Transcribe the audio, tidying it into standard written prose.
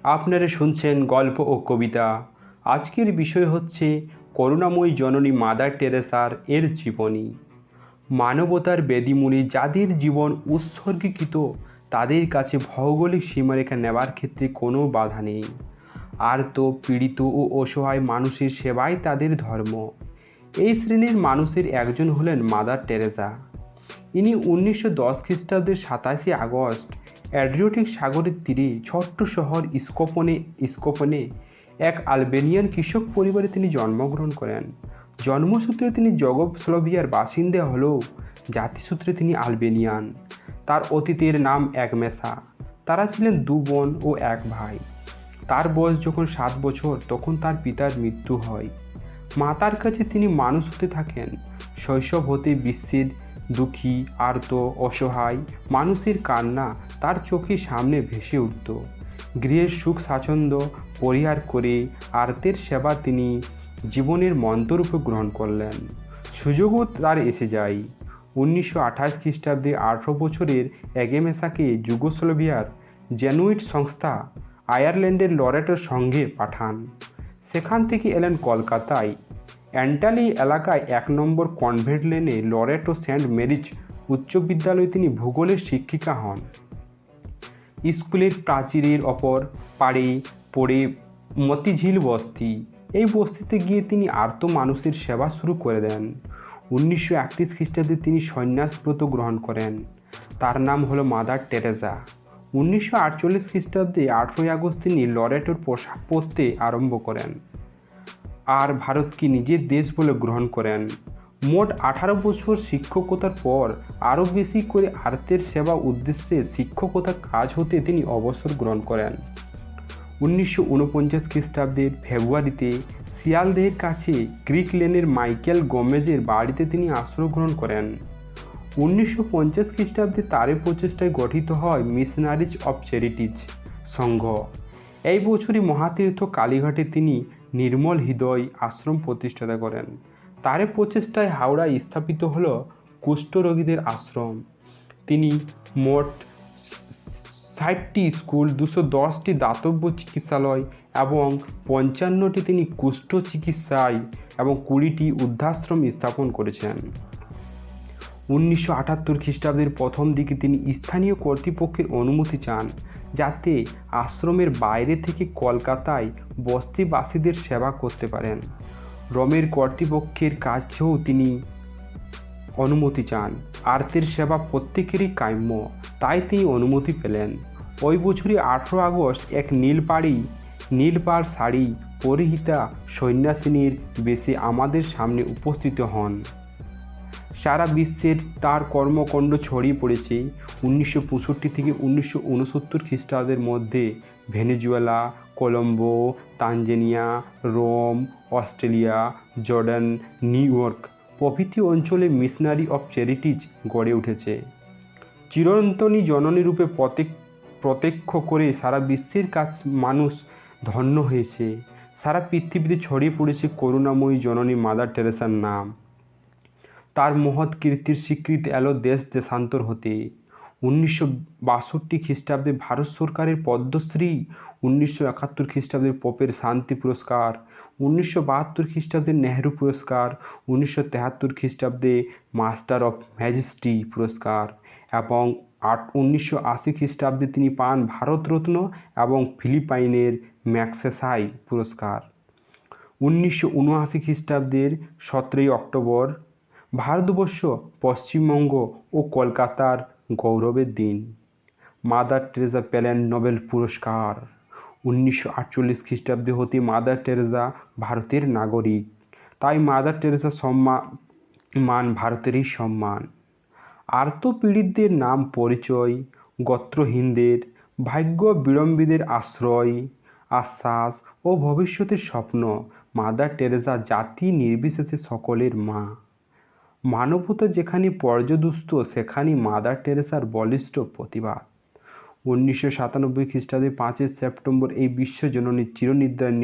আপনারা শুনছেন গল্প ও কবিতা। আজকের বিষয় হচ্ছে করুণাময়ী জননী মাদার টেরেসার এর জীবনী। মানবতার বেদিমুনি যাদের জীবন উৎসর্গীকৃত, তাদের কাছে ভৌগোলিক সীমারেখা নেবার ক্ষেত্রে কোনো বাধা নেই। আর্ত, পীড়িত ও অসহায় মানুষের সেবাই তাদের ধর্ম। এই শ্রেণীর মানুষের একজন হলেন মাদার টেরেসা। ইনি 1910 খ্রিস্টাব্দের 27 আগস্ট অ্যাড্রিয়াটিক সাগরের তীরে ছোট্ট শহর স্কোপনে এক আলবেনিয়ান কৃষক পরিবারে তিনি জন্মগ্রহণ করেন। জন্মসূত্রে তিনি যুগোস্লাভিয়ার বাসিন্দা হলেও জাতিসূত্রে তিনি আলবেনিয়ান। তার অতীতের নাম অ্যাগনেসা। তারা ছিলেন 2 বোন ও 1 ভাই। তার বয়স যখন 7 বছর তখন তার পিতার মৃত্যু হয়। মাতার কাছে তিনি মানুষ হতে থাকেন। শৈশব হতে বিশ্বের দুঃখী, আর্ত, অসহায় মানুষের কান্না তার চোখের সামনে ভেসে উঠত। গৃহের সুখ স্বাচ্ছন্দ্য পরিহার করে আর্তের সেবা তিনি জীবনের মন্ত্ররূপে গ্রহণ করলেন। সুযোগও তার এসে যায়। 1928 খ্রিস্টাব্দে 18 বছরের অ্যাগনেসাকে যুগোস্লাভিয়ার জেনুইট সংস্থা আয়ারল্যান্ডের লরেটোর সঙ্গে পাঠান। সেখান থেকে এলেন কলকাতায়। অ্যান্টালি এলাকায় 1 নম্বর কনভেন্ট লেনে লরেটো সেন্ট মেরিজ উচ্চ বিদ্যালয়ে তিনি ভূগোলের শিক্ষিকা হন। স্কুলের প্রাচীরের অপর পাড়ে পড়ে মতিঝিল বস্তি। এই বস্তিতে গিয়ে তিনি আর্ত মানুষের সেবা শুরু করে দেন। 1931 খ্রিস্টাব্দে তিনি সন্ন্যাস ব্রত গ্রহণ করেন। তার নাম হলো মাদার টেরেসা। 1948 খ্রিস্টাব্দে 18 আগস্ট তিনি লরেটোর পোশাক পরতে আরম্ভ করেন আর ভারতকে নিজের দেশ বলে গ্রহণ করেন। মোট 18 বছর শিক্ষকতার পর আরও বেশি করে আর্তের সেবা উদ্দেশ্যে শিক্ষকতার কাজ হতে তিনি অবসর গ্রহণ করেন। 1949 খ্রিস্টাব্দের ফেব্রুয়ারিতে শিয়ালদেহের কাছে গ্রিক লেনের মাইকেল গোমেজের বাড়িতে তিনি আশ্রয় গ্রহণ করেন। 1950 খ্রিস্টাব্দে তারই প্রচেষ্টায় গঠিত হয় মিশনারিজ অফ চ্যারিটিজ সংঘ। এই বছরই মহাতীর্থ কালীঘাটে তিনি নির্মল হৃদয় আশ্রম প্রতিষ্ঠাতা করেন। তার প্রচেষ্টায় হাওড়ায় স্থাপিত হল কুষ্ঠরোগীদের আশ্রম। তিনি মোট 60টি স্কুল, 210টি দাতব্য চিকিৎসালয় এবং 55টি তিনি কুষ্ঠ চিকিৎসায় এবং 20টি উদ্ধাশ্রম স্থাপন করেছেন। 1978 খ্রিস্টাব্দের প্রথম দিকে তিনি স্থানীয় কর্তৃপক্ষের অনুমতি চান যাতে আশ্রমের বাইরে থেকে কলকাতায় বস্তিবাসীদের সেবা করতে পারেন। রোমের কর্তৃপক্ষের কাছেও তিনি অনুমতি চান। আর্তের সেবা প্রত্যেকেরই কাম্য, তাই তিনি অনুমতি পেলেন। ওই বছরই 18 আগস্ট এক নীলপাড় শাড়ি পরিহিতা সন্ন্যাসিনীর বেশে আমাদের সামনে উপস্থিত হন। সারা বিশ্বের তার কর্মকাণ্ড ছড়িয়ে পড়েছে। 1965 থেকে 1969 খ্রিস্টাব্দের মধ্যে Venezuela, Colombo, Tanzania, Rome, Australia, Jordan, New York প্রভৃতি অঞ্চলে মিশনারি অফ চ্যারিটিজ গড়ে উঠেছে। চিরন্তনী জননী রূপে প্রত্যক্ষ করে সারা বিশ্বের মানুষ ধন্য হয়েছে। সারা পৃথিবীতে ছড়িয়ে পড়েছে করুণাময়ী জননী মাদার টেরেসার নাম। তার মহৎ কীর্তির স্বীকৃতি এলো দেশ দেশান্তর হতে। 1962 খ্রিস্টাব্দে ভারত সরকারের পদ্মশ্রী, 1971 খ্রিস্টাব্দের পোপের শান্তি পুরস্কার, 1972 খ্রিস্টাব্দে নেহেরু পুরস্কার, 1973 খ্রিস্টাব্দে মাস্টার অফ ম্যাজেস্টি পুরস্কার এবং 1980 খ্রিস্টাব্দে তিনি পান ভারতরত্ন এবং ফিলিপাইনের ম্যাগসেসাই পুরস্কার। 1979 খ্রিস্টাব্দের 17 অক্টোবর ভারতবর্ষ, পশ্চিমবঙ্গ ও কলকাতার গৌরবের দিন। মাদার টেরেসা পেলেন নোবেল পুরস্কার। 1948 খ্রিস্টাব্দে হতে মাদার টেরেসা ভারতের নাগরিক, তাই মাদার টেরেসা সম্মান ভারতেরই সম্মান। আর্তপীড়িতদের নাম পরিচয়, গোত্রহীনদের ভাগ্য বিড়ম্বিতদের আশ্রয়, আশ্বাস ও ভবিষ্যতের স্বপ্ন। মাদার টেরেসা জাতি নির্বিশেষে সকলের মা। মানবতা যেখানে পর্যদুস্ত সেখানে মাদার টেরেসার বলিষ্ঠ প্রতিবাদ। 1997 খ্রিস্টাব্দে 5 সেপ্টেম্বর এই বিশ্বজননীর চিরনিদ্রায়